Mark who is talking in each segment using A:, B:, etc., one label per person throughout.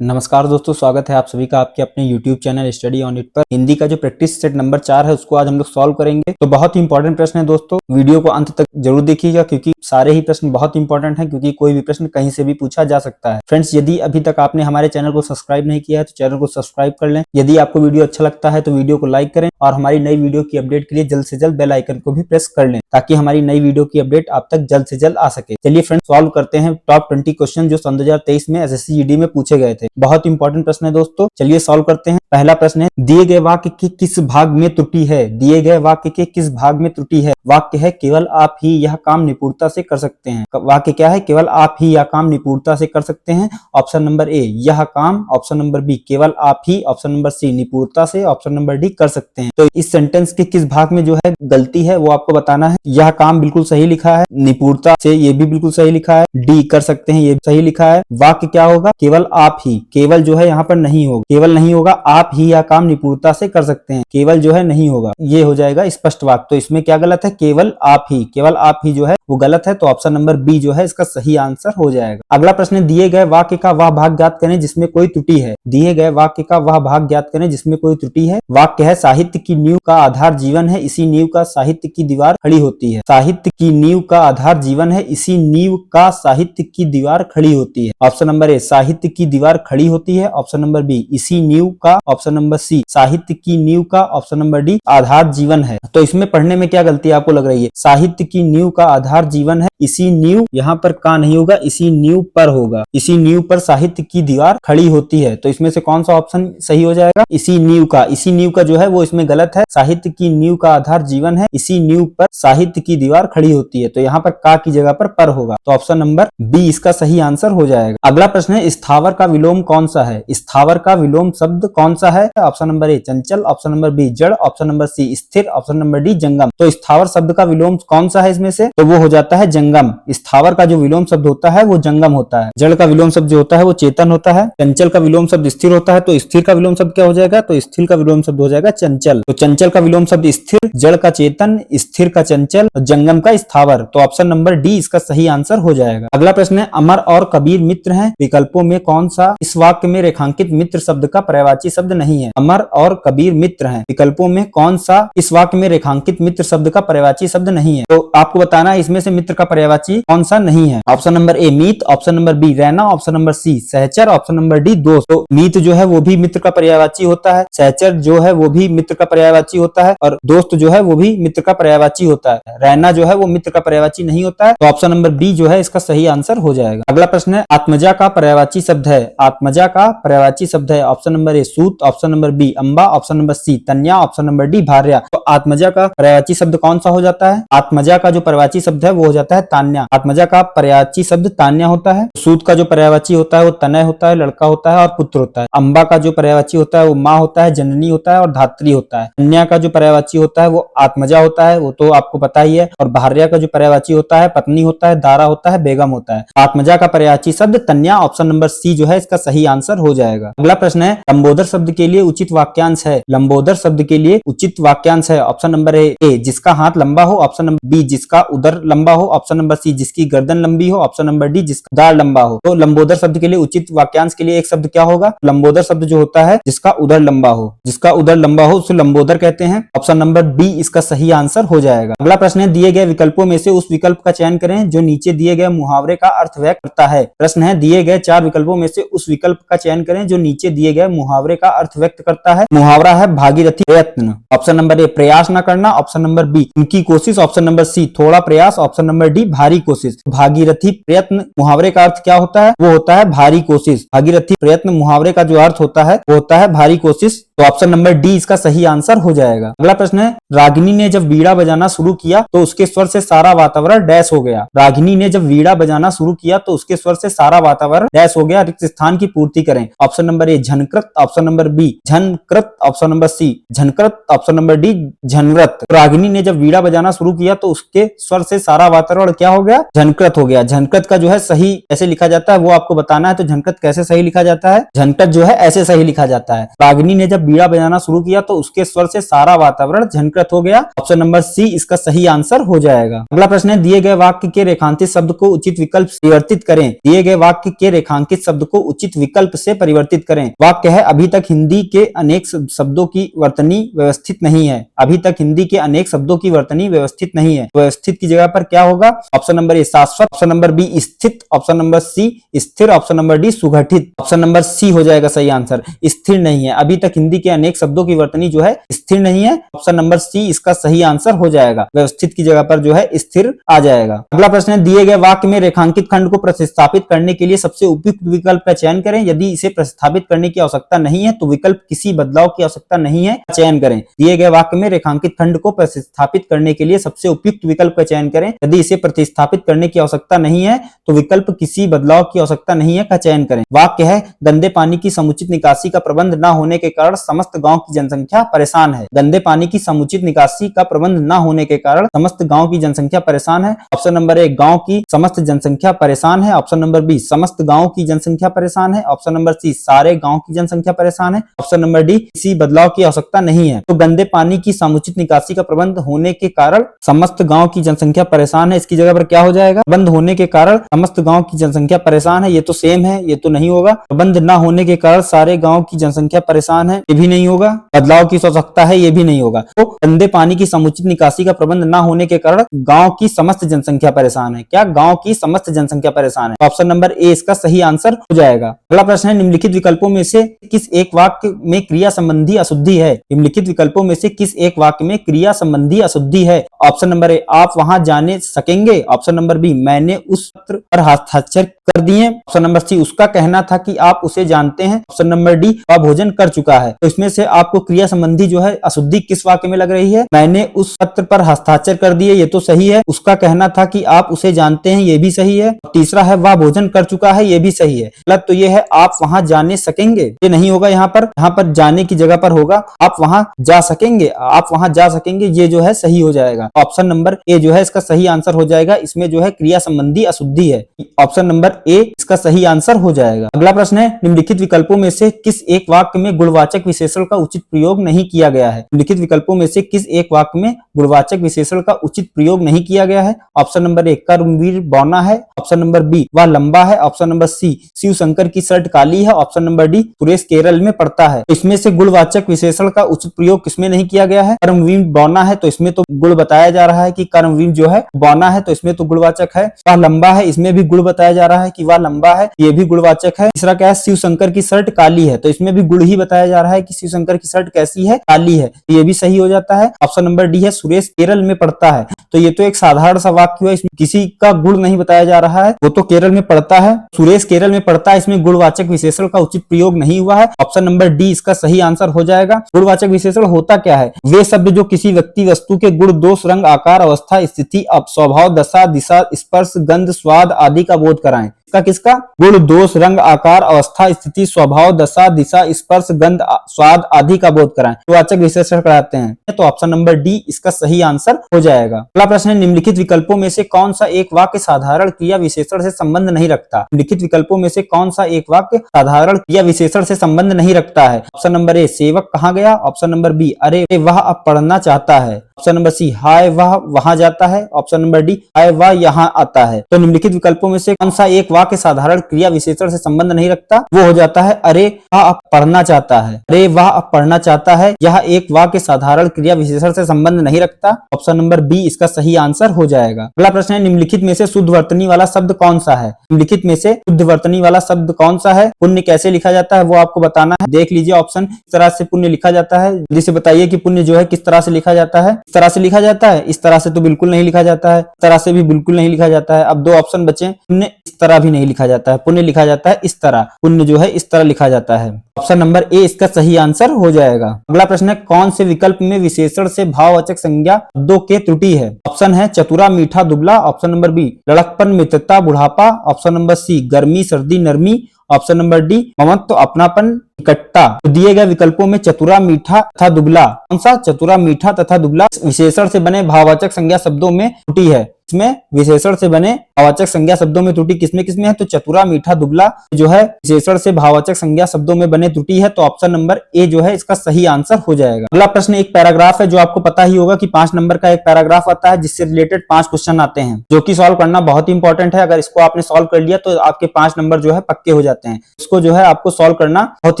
A: नमस्कार दोस्तों, स्वागत है आप सभी का आपके अपने YouTube channel study on it पर। हिंदी का जो प्रैक्टिस सेट नंबर 4 है उसको आज हम लोग सॉल्व करेंगे। तो बहुत ही इंपॉर्टेंट प्रश्न है दोस्तों, वीडियो को अंत तक जरूर देखिएगा क्योंकि सारे ही प्रश्न बहुत इंपॉर्टेंट हैं, क्योंकि कोई भी प्रश्न कहीं से भी पूछा जा सकता है। फ्रेंड्स, यदि अभी तक आपने हमारे चैनल को सब्सक्राइब नहीं किया है तो चैनल को सब्सक्राइब कर लें। यदि आपको वीडियो अच्छा लगता है तो वीडियो को लाइक करें और हमारी नई वीडियो की अपडेट के लिए जल्द से जल्द बेल आइकन को भी प्रेस कर लें ताकि हमारी नई वीडियो की अपडेट आप तक जल्द से जल्द आ सके। चलिए फ्रेंड्स, सॉल्व करते हैं टॉप 20 क्वेश्चन जो सन 2023 में एसएससी जीडी में पूछे गए थे। बहुत इंपॉर्टेंट प्रश्न है दोस्तों, चलिए सॉल्व करते हैं। पहला प्रश्न है, दिए गए वाक्य के किस भाग में त्रुटि है? दिए गए वाक्य के किस भाग में त्रुटि है? वाक्य है, केवल आप ही यह काम निपुणता से कर सकते हैं। वाक्य क्या है? केवल आप ही यह काम निपुणता से कर सकते हैं। ऑप्शन नंबर ए यह काम, ऑप्शन नंबर बी केवल आप ही, ऑप्शन नंबर सी निपुणता से, ऑप्शन नंबर डी कर सकते हैं। तो इस सेंटेंस के किस भाग में जो है गलती है वो आपको बताना है। यह काम बिल्कुल सही लिखा है, निपुणता से ये भी बिल्कुल सही लिखा है, डी कर सकते हैं ये सही लिखा है। वाक्य क्या होगा? केवल आप ही, केवल जो है यहाँ पर नहीं होगा, केवल नहीं होगा, आप ही यह काम निपुणता से कर सकते हैं, केवल जो है नहीं होगा, ये हो जाएगा स्पष्ट वाक्य। तो इसमें क्या गलत है? केवल आप ही, केवल आप ही जो है वो गलत है, तो ऑप्शन नंबर बी जो है इसका सही आंसर हो जाएगा। अगला प्रश्न, दिए गए वाक्य का वह भाग ज्ञात करें जिसमें कोई त्रुटि है। दिए गए वाक्य का वह भाग ज्ञात करें जिसमें कोई त्रुटि है। वाक्य है, साहित्य की नींव का आधार जीवन है, इसी नींव का साहित्य की दीवार खड़ी होती है। साहित्य की नींव का आधार जीवन है, इसी नींव का साहित्य की दीवार खड़ी होती है। ऑप्शन नंबर ए साहित्य की दीवार खड़ी होती है, ऑप्शन नंबर बी इसी नींव का, ऑप्शन नंबर सी साहित्य की नींव का, ऑप्शन नंबर डी आधार जीवन है। तो इसमें पढ़ने में क्या गलती आपको लग रही है? साहित्य की नींव का आधार जीवन है, इसी नींव, यहाँ पर का नहीं होगा, इसी नींव पर होगा, इसी नींव पर साहित्य की दीवार खड़ी होती है। तो इसमें से कौन सा ऑप्शन सही हो जाएगा? इसी नींव का, इसी नींव का जो है वो इसमें गलत है। साहित्य की नींव का आधार जीवन है, इसी नींव पर साहित्य की दीवार खड़ी होती है, तो यहाँ पर का की जगह पर होगा, तो ऑप्शन नंबर बी इसका सही आंसर हो जाएगा। अगला प्रश्न है, स्थावर का विलोम कौन सा है? स्थावर का विलोम शब्द कौन सा है? ऑप्शन नंबर ए चंचल, ऑप्शन नंबर बी जड़, ऑप्शन नंबर सी स्थिर, ऑप्शन नंबर डी जंगम। तो स्थावर शब्द का विलोम कौन सा है इसमें से? तो वो हो जाता है जंगम। स्थावर का जो विलोम शब्द होता है वो जंगम होता है। जड़ का विलोम शब्द जो होता है वो चेतन होता है। चंचल का विलोम शब्द स्थिर होता है, तो स्थिर का विलोम शब्द क्या हो जाएगा? तो स्थिर का विलोम शब्द हो जाएगा चंचल। तो चंचल का विलोम शब्द स्थिर, जड़ का चेतन, स्थिर का चंचल, जंगम का स्थावर। तो ऑप्शन नंबर डी इसका सही आंसर हो जाएगा। अगला प्रश्न है, अमर और कबीर मित्र हैं, विकल्पों में कौन सा इस वाक्य में रेखांकित मित्र शब्द का पर्यायवाची शब्द नहीं है? अमर और कबीर मित्र हैं, विकल्पों में कौन सा इस वाक्य में रेखांकित मित्र शब्द का पर्यायवाची शब्द नहीं है? तो आपको बताना है इसमें से मित्र का पर्यायवाची कौन सा नहीं है। ऑप्शन नंबर ए मीत, ऑप्शन नंबर बी रहना, ऑप्शन नंबर सी सहचर, ऑप्शन नंबर डी दोस्त। तो मीत जो है वो भी मित्र का पर्यायवाची होता है, सहचर जो है वो भी मित्र का पर्यायवाची होता है, और दोस्त जो है वो भी मित्र का पर्यायवाची होता है। रहना जो है वो मित्र का पर्यायवाची नहीं होता है, तो ऑप्शन नंबर बी जो है इसका सही आंसर हो जाएगा। अगला प्रश्न है, आत्मजा का पर्यायवाची शब्द है। आत्मजा का पर्यायवाची शब्द है, ऑप्शन नंबर ए सूत, ऑप्शन नंबर बी अंबा, ऑप्शन नंबर सी तन्या, ऑप्शन नंबर डी भार्या। तो आत्मजा का पर्यायवाची शब्द कौन सा हो जाता है? आत्मजा का जो पर्यायवाची शब्द है वो हो जाता है तान्या। आत्मजा का पर्यायवाची शब्द तान्या होता है। सूत का जो पर्यायवाची होता है वो तनय होता है, लड़का होता है और पुत्र होता है। अंबा का जो पर्यायवाची होता है वो माँ होता है, जननी होता है और धात्री होता है। कन्या का जो पर्यायवाची होता है वो आत्मजा होता है, वो तो आपको पता ही है। और भार्या का जो पर्यायवाची होता है पत्नी होता है, दारा होता है, बेगम होता है। आत्मजा का पर्यायवाची शब्द तन्या, ऑप्शन नंबर सी जो है इसका सही आंसर हो जाएगा। अगला प्रश्न है, लंबोदर शब्द के लिए उचित वाक्यांश है। लंबोदर शब्द के लिए उचित वाक्यांश है, ऑप्शन नंबर ए जिसका हाथ लंबा हो, ऑप्शन नंबर बी जिसका उदर लंबा हो, ऑप्शन नंबर सी जिसकी गर्दन लंबी हो, ऑप्शन नंबर डी जिसका दाढ़ लंबा हो। तो लंबोदर शब्द के लिए उचित वाक्यांश के लिए एक शब्द क्या होगा? लंबोदर शब्द जो होता है जिसका उदर लंबा हो, जिसका उदर लंबा हो उसे लंबोदर कहते हैं। ऑप्शन नंबर बी इसका सही आंसर हो जाएगा। अगला प्रश्न है, दिए गए विकल्पों में से उस विकल्प का चयन करें जो नीचे दिए गए मुहावरे का अर्थ व्यक्त करता है। प्रश्न है, दिए गए 4 विकल्पों में से उस विकल्प का चयन करें जो नीचे दिए गए मुहावरे का अर्थ व्यक्त करता है। मुहावरा है भागीरथी प्रयत्न। ऑप्शन नंबर ए प्रयास न करना, ऑप्शन नंबर बी उनकी कोशिश, ऑप्शन नंबर सी थोड़ा प्रयास, ऑप्शन नंबर डी भारी कोशिश। भागीरथी प्रयत्न मुहावरे का अर्थ क्या होता है? वो होता है भारी कोशिश। भागीरथी प्रयत्न मुहावरे का जो अर्थ होता है वो होता है भारी कोशिश। तो ऑप्शन नंबर डी इसका सही आंसर हो जाएगा। अगला प्रश्न है, रागिनी ने जब वीणा बजाना शुरू किया तो उसके स्वर से सारा वातावरण डैश हो गया। रागिनी ने जब वीणा बजाना शुरू किया तो उसके स्वर से सारा वातावरण डैश हो गया, रिक्त स्थान की पूर्ति करें। ऑप्शन नंबर ए झनकृत, ऑप्शन नंबर बी झनकृत, ऑप्शन नंबर सी झनकृत, ऑप्शन नंबर डी झनव्रत। रागिनी ने जब वीणा बीड़ा बजाना शुरू किया तो उसके स्वर से सारा वातावरण क्या हो गया, झनकृत हो गया। झनकृत का जो है सही कैसे लिखा जाता है वो आपको बताना है। तो झनकृत कैसे सही लिखा जाता है, झनकृत जो है ऐसे सही लिखा जाता है। रागिनी ने जब बीड़ा बजाना शुरू किया तो उसके स्वर से सारा वातावरण झनकृत हो गया। ऑप्शन नंबर सी इसका सही आंसर हो जाएगा। अगला प्रश्न है, दिए गए वाक्य के रेखांकित शब्द को उचित विकल्प से परिवर्तित करें। दिए गए वाक्य के रेखांकित शब्द को उचित विकल्प से परिवर्तित करें। वाक्य है, अभी तक हिंदी के अनेक शब्दों की वर्तनी व्यवस्थित नहीं है। अभी तक हिंदी के अनेक शब्दों की वर्तनी व्यवस्थित नहीं है। व्यवस्थित की जगह पर क्या होगा, ऑप्शन नंबर ए शाश्वत, ऑप्शन नंबर बी स्थित, ऑप्शन नंबर सी स्थिर, ऑप्शन नंबर डी सुगठित। ऑप्शन नंबर सी हो जाएगा सही आंसर, स्थिर नहीं है। अभी तक हिंदी के अनेक शब्दों की वर्तनी जो है स्थिर नहीं है। ऑप्शन नंबर सी इसका सही आंसर हो जाएगा। व्यवस्थित की जगह पर जो है स्थिर आ जाएगा। अगला प्रश्न है, दिए गए वाक्य में रेखांकित खंड को प्रतिस्थापित करने के लिए सबसे उपयुक्त विकल्प का चयन करें। यदि इसे प्रतिस्थापित करने की आवश्यकता नहीं है तो विकल्प किसी बदलाव की आवश्यकता नहीं है चयन करें। दिए गए वाक्य में रेखांकित खंड को प्रतिस्थापित करने के लिए सबसे उपयुक्त विकल्प का चयन करें। यदि इसे प्रतिस्थापित करने की आवश्यकता नहीं है तो विकल्प किसी बदलाव की आवश्यकता नहीं है का चयन करें। वाक्य है, गंदे पानी की समुचित निकासी का प्रबंध न होने के कारण समस्त गांव की जनसंख्या परेशान है। गंदे पानी की समुचित निकासी का प्रबंध न होने के कारण समस्त गांव की जनसंख्या परेशान है। ऑप्शन नंबर ए गांव की समस्त जनसंख्या परेशान है। ऑप्शन नंबर बी समस्त गांव की जनसंख्या परेशान है। ऑप्शन नंबर सी सारे गांव की जनसंख्या परेशान है। ऑप्शन नंबर डी किसी बदलाव की आवश्यकता नहीं है। तो गंदे पानी की समुचित निकासी का प्रबंध होने के कारण समस्त गांव की जनसंख्या परेशान है, इसकी जगह पर क्या हो जाएगा, प्रबंध होने के कारण समस्त गांव की जनसंख्या परेशान है। ये तो सेम है, ये तो नहीं होगा। प्रबंध न होने के कारण सारे गांव की जनसंख्या परेशान है, ये भी नहीं होगा। बदलाव की आवश्यकता है, ये भी नहीं होगा। तो गंदे पानी की समुचित निकासी का प्रबंध न होने के कारण गांव की समस्त जनसंख्या परेशान है। क्या, गांव की समस्त जनसंख्या परेशान है। ऑप्शन नंबर ए इसका सही आंसर हो जाएगा। अगला प्रश्न है, निम्नलिखित विकल्पों में से किस एक वाक्य में क्रिया संबंधी अशुद्धि है। निम्नलिखित विकल्पों में से किस एक वाक्य में क्रिया संबंधी अशुद्धि है। ऑप्शन नंबर ए आप वहां जाने सकेंगे। ऑप्शन नंबर बी मैंने उस पत्र पर हस्ताक्षर कर दिए। ऑप्शन नंबर सी उसका कहना था कि आप उसे जानते हैं। ऑप्शन नंबर डी वह भोजन कर चुका है। तो इसमें से आपको क्रिया संबंधी जो है अशुद्धि किस वाक्य में लग रही है। मैंने उस पत्र पर हस्ताक्षर कर दिए, ये तो सही है। उसका कहना था कि आप उसे जानते हैं, ये भी सही है। तीसरा है वह भोजन कर चुका है, ये भी सही है। गलत तो ये है आप वहां जाने सकेंगे, ये नहीं होगा। यहाँ पर जाने की जगह पर होगा आप वहां जा सकेंगे। आप वहां जा सकेंगे ये जो है सही हो जाएगा। ऑप्शन नंबर ए जो है इसका सही आंसर हो जाएगा। इसमें जो है क्रिया संबंधी अशुद्धि है। ऑप्शन नंबर ए इसका सही आंसर हो जाएगा। अगला प्रश्न है, निम्नलिखित विकल्पों में से किस एक वाक्य में गुणवाचक विशेषण का उचित प्रयोग नहीं किया गया है। निम्नलिखित विकल्पों में से किस एक वाक्य में गुणवाचक विशेषण का उचित प्रयोग नहीं किया गया है। ऑप्शन नंबर ए कर्मवीर बौना है। ऑप्शन नंबर बी वह लंबा है। Option number C Shiv Shankar की शर्ट काली है। Option number D Suresh Kerala में पढ़ता है। इसमें से गुणवाचक विशेषण का उचित प्रयोग किसमें नहीं किया गया है। कर्मवीर बौना है तो इसमें तो गुण बताया जा रहा है कि कर्मवीर जो है बौना है, तो इसमें तो गुणवाचक है। वह लंबा है, इसमें भी गुण बताया जा रहा है कि वह लंबा है, ये भी गुणवाचक है। तीसरा क्या है, शिव शंकर की शर्ट काली है, तो इसमें भी गुण ही बताया जा रहा है कि शिव शंकर की शर्ट कैसी है, काली है, तो ये भी सही हो जाता है। ऑप्शन नंबर डी है सुरेश केरल में पढ़ता है, तो ये तो एक साधारण सा वाक्य है, इसमें किसी का गुण नहीं बताया जा रहा है, वो तो केरल में पढ़ता है, सुरेश केरल में पढ़ता है, इसमें गुणवाचक विशेषण का उचित प्रयोग नहीं हुआ है। ऑप्शन नंबर डी इसका सही आंसर हो जाएगा। गुणवाचक विशेषण होता क्या है, वे शब्द जो किसी व्यक्ति वस्तु के गुण दोष रंग आकार अवस्था स्थिति स्वभाव दशा दिशा स्पर्श गंध स्वाद आदि का बोध कराएं। किसका गुण दोष रंग आकार अवस्था स्थिति स्वभाव दशा दिशा स्पर्श गंध स्वाद आदि का बोध कराएं, गुणवाचक विशेषण कराते हैं। तो ऑप्शन नंबर डी इसका सही आंसर हो जाएगा। अगला प्रश्न है, निम्नलिखित विकल्पों में से कौन सा एक वाक्य साधारण क्रिया विशेषण से संबंध नहीं रखता। निम्नलिखित विकल्पों में से कौन सा एक वाक्य साधारण क्रिया विशेषण से संबंध नहीं रखता है। ऑप्शन नंबर ए सेवक कहाँ गया। ऑप्शन नंबर बी अरे वह अब पढ़ना चाहता है। ऑप्शन नंबर सी हाय वह वहां जाता है। ऑप्शन नंबर डी हाय वह यहाँ आता है। तो निम्नलिखित विकल्पों में से कौन सा एक वाक्य साधारण क्रिया विशेषण से संबंध नहीं रखता, वो हो जाता है अरे वह अब पढ़ना चाहता है। अरे वह अब पढ़ना चाहता है, यह एक वाक्य साधारण क्रिया विशेषण से संबंध नहीं रखता। ऑप्शन नंबर बी इसका सही आंसर हो जाएगा। अगला प्रश्न है, निम्नलिखित में से शुद्ध वर्तनी वाला शब्द कौन सा है। निम्नलिखित में से शुद्ध वर्तनी वाला शब्द कौन सा है। पुण्य कैसे लिखा जाता है वो आपको बताना है। देख लीजिए ऑप्शन, किस तरह से पुण्य लिखा जाता है, जल्दी से बताइए कि पुण्य जो है किस तरह से लिखा जाता है। इस तरह से लिखा जाता है, इस तरह से तो बिल्कुल नहीं लिखा जाता है, इस तरह से भी बिल्कुल नहीं लिखा जाता है। अब दो ऑप्शन बचे, पुण्य इस तरह भी नहीं लिखा जाता है, पुण्य लिखा जाता है इस तरह, पुण्य जो है इस तरह लिखा जाता है। ऑप्शन नंबर ए इसका सही आंसर हो जाएगा। अगला प्रश्न है, कौन से विकल्प में विशेषण से भाववाचक संज्ञा शब्दों के त्रुटि है। ऑप्शन है चतुरा मीठा दुबला। ऑप्शन नंबर बी लड़कपन मित्रता बुढ़ापा। ऑप्शन नंबर सी गर्मी सर्दी नरमी। ऑप्शन नंबर डी ममत्व, अपनापन, इकट्ठा। तो दिए गए विकल्पों में चतुरा, मीठा तथा दुबला, कौन सा चतुरा, मीठा तथा दुबला विशेषण से बने भाववाचक संज्ञा शब्दों में त्रुटि है? इसमें विशेषण से बने भाववाचक संज्ञा शब्दों में त्रुटि किसमें किसमें है? तो चतुरा, मीठा, दुबला जो है विशेषण से भाववाचक संज्ञा शब्दों में बने त्रुटि है। तो ऑप्शन नंबर ए जो है इसका सही आंसर हो जाएगा। अगला प्रश्न एक पैराग्राफ है जो आपको पता ही होगा कि 5 नंबर का एक पैराग्राफ आता है जिससे रिलेटेड 5 क्वेश्चन आते हैं, जो कि सॉल्व करना बहुत ही इंपॉर्टेंट है। अगर इसको आपने सॉल्व कर लिया तो आपके 5 नंबर जो है पक्के हो जाते हैं। इसको जो है आपको सॉल्व करना बहुत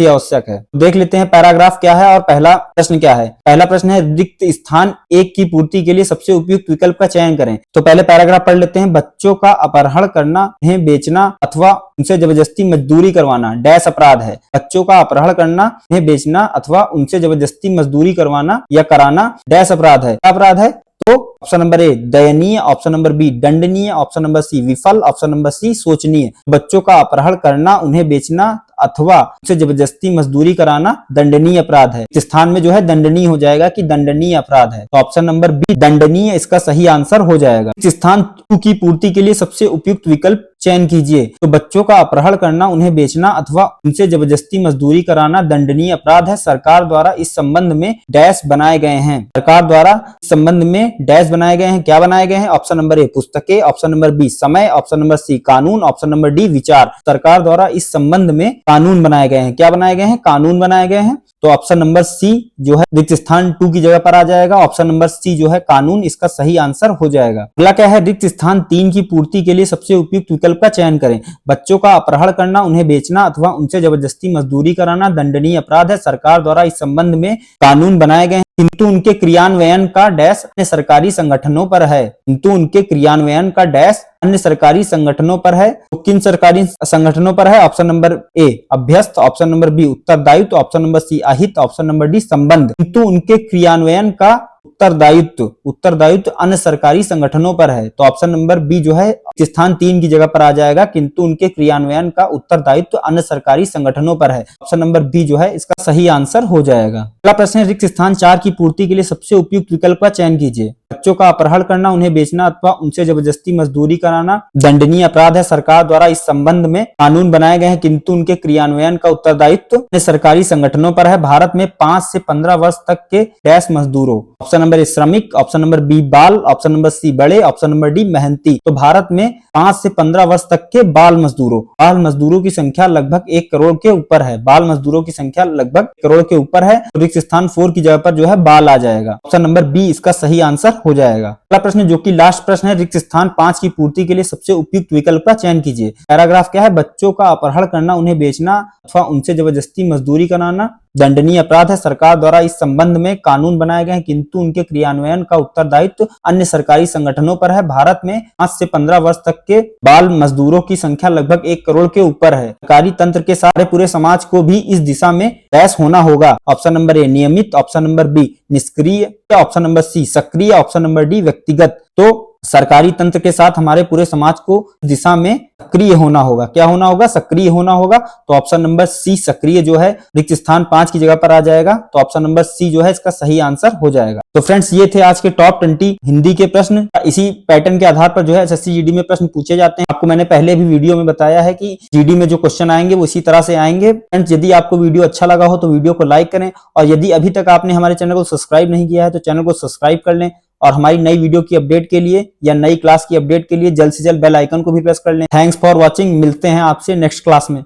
A: ही आवश्यक है। देख लेते हैं पैराग्राफ क्या है और पहला प्रश्न क्या है। पहला प्रश्न है रिक्त स्थान 1 की पूर्ति के लिए सबसे उपयुक्त विकल्प का चयन करें। तो पहले पैराग्राफ पढ़ लेते हैं। बच्चों का अपहरण करना, उन्हें बेचना अथवा उनसे जबरदस्ती मजदूरी करवाना डैश अपराध है। बच्चों का अपहरण करना, उन्हें बेचना अथवा उनसे जबरदस्ती मजदूरी करवाना या कराना डैश अपराध है। क्या अपराध है? तो ऑप्शन नंबर ए दयनीय, ऑप्शन नंबर बी दंडनीय, ऑप्शन नंबर सी विफल, ऑप्शन नंबर सी शोचनीय। बच्चों का अपहरण करना, उन्हें बेचना अथवा उनसे जबरदस्ती मजदूरी कराना दंडनीय अपराध है। इस स्थान में जो है दंडनीय हो जाएगा कि दंडनीय अपराध है। तो ऑप्शन नंबर बी दंडनीय इसका सही आंसर हो जाएगा। इस स्थान 2 की पूर्ति के लिए सबसे उपयुक्त विकल्प चयन कीजिए। तो बच्चों का अपहरण करना, उन्हें बेचना अथवा उनसे जबरदस्ती मजदूरी कराना दंडनीय अपराध है। सरकार द्वारा इस संबंध में डैश बनाए गए हैं। सरकार द्वारा इस संबंध में डैश बनाए गए हैं। क्या बनाए गए हैं? ऑप्शन नंबर ए पुस्तकें, ऑप्शन नंबर बी समय, ऑप्शन नंबर सी कानून, ऑप्शन नंबर डी विचार। सरकार द्वारा इस संबंध में कानून बनाए गए हैं। क्या बनाए गए हैं? कानून बनाए गए हैं। तो ऑप्शन नंबर सी जो है रिक्त स्थान 2 की जगह पर आ जाएगा। ऑप्शन नंबर सी जो है कानून इसका सही आंसर हो जाएगा। अगला क्या है? रिक्त स्थान 3 की पूर्ति के लिए सबसे उपयुक्त विकल्प का चयन करें। बच्चों का अपहरण करना, उन्हें बेचना अथवा उनसे जबरदस्ती मजदूरी कराना दंडनीय अपराध है। सरकार द्वारा इस संबंध में कानून बनाए गए हैं, किंतु उनके क्रियान्वयन का डैश अन्य सरकारी संगठनों पर है। किंतु उनके क्रियान्वयन का डैश अन्य सरकारी संगठनों पर है। तो किन सरकारी संगठनों पर है? ऑप्शन नंबर ए अभ्यस्त, ऑप्शन नंबर बी उत्तरदायित्व, ऑप्शन नंबर सी अहित, ऑप्शन नंबर डी संबंध। किंतु उनके क्रियान्वयन का उत्तरदायित्व अन्य सरकारी संगठनों पर है। तो ऑप्शन नंबर बी जो है स्थान 3 की जगह पर आ जाएगा, किंतु उनके क्रियान्वयन का उत्तरदायित्व अन्य सरकारी संगठनों पर है। ऑप्शन नंबर बी जो है इसका सही आंसर हो जाएगा। अगला प्रश्न है रिक्त स्थान 4 की पूर्ति के लिए सबसे उपयुक्त विकल्प का चयन कीजिए। बच्चों का अपहरण करना, उन्हें बेचना अथवा उनसे जबरदस्ती मजदूरी कराना दंडनीय अपराध है। सरकार द्वारा इस संबंध में कानून बनाए गए हैं, किंतु उनके क्रियान्वयन का उत्तरदायित्व अन्य सरकारी संगठनों पर है। भारत में 5 से 15 वर्ष तक के डैश मजदूरों। ऑप्शन नंबर ए श्रमिक, ऑप्शन नंबर बी बाल, ऑप्शन नंबर सी बड़े, ऑप्शन नंबर डी मेहनती। तो भारत में 5 से 15 वर्ष तक के बाल मजदूरों की संख्या लगभग 1 करोड़ के ऊपर है। बाल मजदूरों की संख्या लगभग 1 करोड़ के ऊपर है। तो रिक्त स्थान 4 की जगह पर जो है बाल आ जाएगा। ऑप्शन नंबर बी इसका सही आंसर हो जाएगा। अगला प्रश्न जो कि लास्ट प्रश्न है, रिक्त स्थान 5 की पूर्ति के लिए सबसे उपयुक्त विकल्प का चयन कीजिए। पैराग्राफ क्या है? बच्चों का अपहरण करना, उन्हें बेचना अथवा उनसे जबरदस्ती मजदूरी कराना दंडनीय अपराध है। सरकार द्वारा इस संबंध में कानून बनाए गए हैं, किंतु उनके क्रियान्वयन का उत्तरदायित्व अन्य सरकारी संगठनों पर है। भारत में 5 से 15 वर्ष तक के बाल मजदूरों की संख्या लगभग 1 करोड़ के ऊपर है। सरकारी तंत्र के सारे पूरे समाज को भी इस दिशा में डैश होना होगा। ऑप्शन नंबर ए नियमित, ऑप्शन नंबर बी निष्क्रिय, ऑप्शन नंबर सी सक्रिय, ऑप्शन नंबर डी व्यक्तिगत। तो सरकारी तंत्र के साथ हमारे पूरे समाज को दिशा में सक्रिय होना होगा। क्या होना होगा? सक्रिय होना होगा। तो ऑप्शन नंबर सी सक्रिय जो है रिक्त स्थान 5 की जगह पर आ जाएगा। तो ऑप्शन नंबर सी जो है इसका सही आंसर हो जाएगा। तो फ्रेंड्स ये थे आज के टॉप 20 हिंदी के प्रश्न। इसी पैटर्न के आधार पर जो है एसएससी जीडी में प्रश्न पूछे जाते हैं। आपको मैंने पहले भी वीडियो में बताया है कि जीडी में जो क्वेश्चन आएंगे वो इसी तरह से आएंगे। फ्रेंड्स यदि आपको वीडियो अच्छा लगा हो तो वीडियो को लाइक करें, और यदि अभी तक आपने हमारे चैनल को सब्सक्राइब नहीं किया है तो चैनल को सब्सक्राइब कर लें, और हमारी नई वीडियो की अपडेट के लिए या नई क्लास की अपडेट के लिए जल्द से जल्द बेल आइकन को भी प्रेस कर लें। Thanks for watching. मिलते हैं आपसे नेक्स्ट क्लास में।